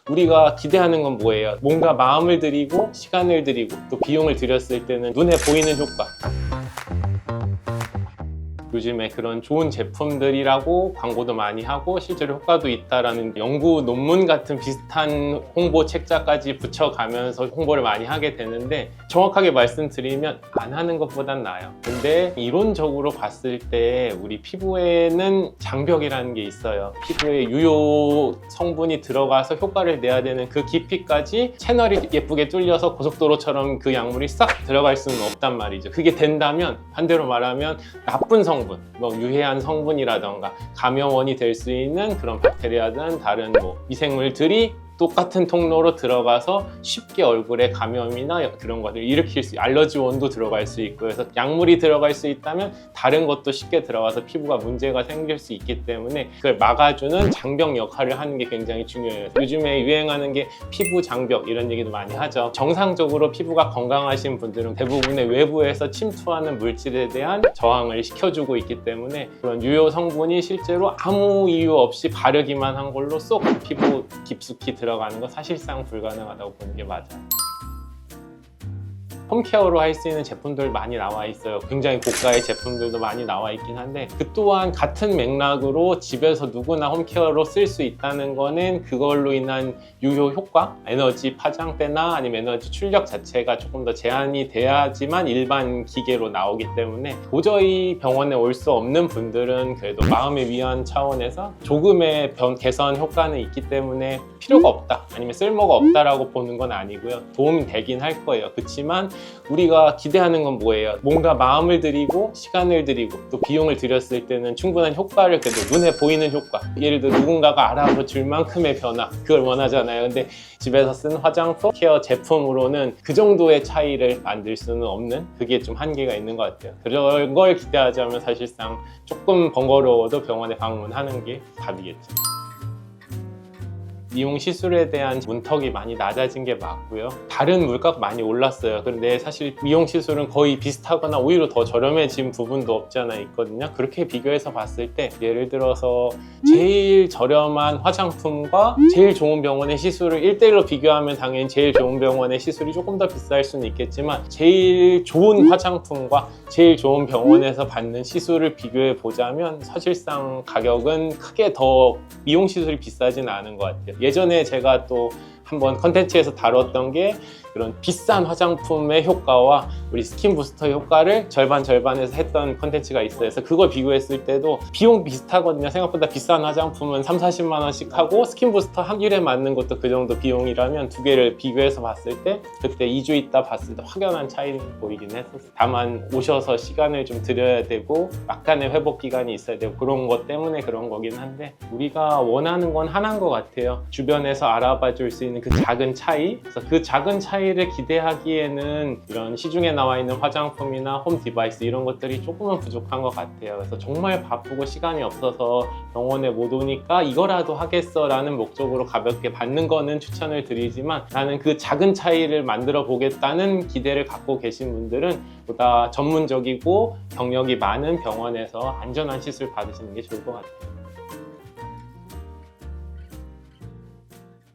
우리가 기대하는 건 뭐예요? 뭔가 마음을 들이고 시간을 들이고 또 비용을 들였을 때는 눈에 보이는 효과. 요즘에 그런 좋은 제품들이라고 광고도 많이 하고 실제로 효과도 있다라는 연구 논문 같은 비슷한 홍보 책자까지 붙여가면서 홍보를 많이 하게 되는데, 정확하게 말씀드리면 안 하는 것보단 나아요. 근데 이론적으로 봤을 때 우리 피부에는 장벽이라는 게 있어요. 피부에 유효 성분이 들어가서 효과를 내야 되는 그 깊이까지 채널이 예쁘게 뚫려서 고속도로처럼 그 약물이 싹 들어갈 수는 없단 말이죠. 그게 된다면 반대로 말하면 나쁜 성분, 뭐 유해한 성분이라던가 감염원이 될 수 있는 그런 박테리아든 다른 뭐 미생물들이 똑같은 통로로 들어가서 쉽게 얼굴에 감염이나 그런 것들을 일으킬 수, 알러지원도 들어갈 수 있고, 그래서 약물이 들어갈 수 있다면 다른 것도 쉽게 들어가서 피부가 문제가 생길 수 있기 때문에 그걸 막아주는 장벽 역할을 하는 게 굉장히 중요해요. 요즘에 유행하는 게 피부 장벽 이런 얘기도 많이 하죠. 정상적으로 피부가 건강하신 분들은 대부분의 외부에서 침투하는 물질에 대한 저항을 시켜주고 있기 때문에 그런 유효 성분이 실제로 아무 이유 없이 바르기만 한 걸로 쏙 피부 깊숙이 들어가는 거 사실상 불가능하다고 보는 게 맞아요. 홈케어로 할 수 있는 제품들 많이 나와 있어요. 굉장히 고가의 제품들도 많이 나와 있긴 한데, 그 또한 같은 맥락으로 집에서 누구나 홈케어로 쓸 수 있다는 거는 그걸로 인한 유효 효과, 에너지 파장대나 아니면 에너지 출력 자체가 조금 더 제한이 돼야지만 일반 기계로 나오기 때문에 도저히 병원에 올 수 없는 분들은 그래도 마음의 위안 차원에서 조금의 개선 효과는 있기 때문에 필요가 없다 아니면 쓸모가 없다라고 보는 건 아니고요. 도움이 되긴 할 거예요. 그렇지만 우리가 기대하는 건 뭐예요? 뭔가 마음을 들이고 시간을 들이고 또 비용을 들였을 때는 충분한 효과를, 그래도 눈에 보이는 효과, 예를 들어 누군가가 알아봐 줄 만큼의 변화, 그걸 원하잖아요. 근데 집에서 쓴 화장품, 케어 제품으로는 그 정도의 차이를 만들 수는 없는, 그게 좀 한계가 있는 것 같아요. 그런 걸 기대하자면 사실상 조금 번거로워도 병원에 방문하는 게 답이겠죠. 미용 시술에 대한 문턱이 많이 낮아진 게 맞고요. 다른 물가가 많이 올랐어요. 그런데 사실 미용 시술은 거의 비슷하거나 오히려 더 저렴해진 부분도 없지 않아 있거든요. 그렇게 비교해서 봤을 때 예를 들어서 제일 저렴한 화장품과 제일 좋은 병원의 시술을 1대1로 비교하면 당연히 제일 좋은 병원의 시술이 조금 더 비쌀 수는 있겠지만, 제일 좋은 화장품과 제일 좋은 병원에서 받는 시술을 비교해 보자면 사실상 가격은 크게 더 미용 시술이 비싸지는 않은 것 같아요. 예전에 제가 또 한번 컨텐츠에서 다뤘던 게 그런 비싼 화장품의 효과와 우리 스킨 부스터 효과를 절반에서 했던 컨텐츠가 있어요. 그래서 그걸 비교했을 때도 비용 비슷하거든요. 생각보다 비싼 화장품은 30-40만 원씩 하고 스킨 부스터 한 일에 맞는 것도 그 정도 비용이라면 두 개를 비교해서 봤을 때 그때 2주 있다 봤을 때 확연한 차이는 보이긴 했었어요. 다만 오셔서 시간을 좀 들여야 되고 약간의 회복 기간이 있어야 되고 그런 것 때문에 그런 거긴 한데, 우리가 원하는 건 하나인 것 같아요. 주변에서 알아봐 줄 수 있는 그 작은 차이, 그래서 그 작은 차이를 기대하기에는 이런 시중에 나와 있는 화장품이나 홈 디바이스 이런 것들이 조금은 부족한 것 같아요. 그래서 정말 바쁘고 시간이 없어서 병원에 못 오니까 이거라도 하겠어 라는 목적으로 가볍게 받는 거는 추천을 드리지만, 나는 그 작은 차이를 만들어 보겠다는 기대를 갖고 계신 분들은 보다 전문적이고 경력이 많은 병원에서 안전한 시술 받으시는 게 좋을 것 같아요.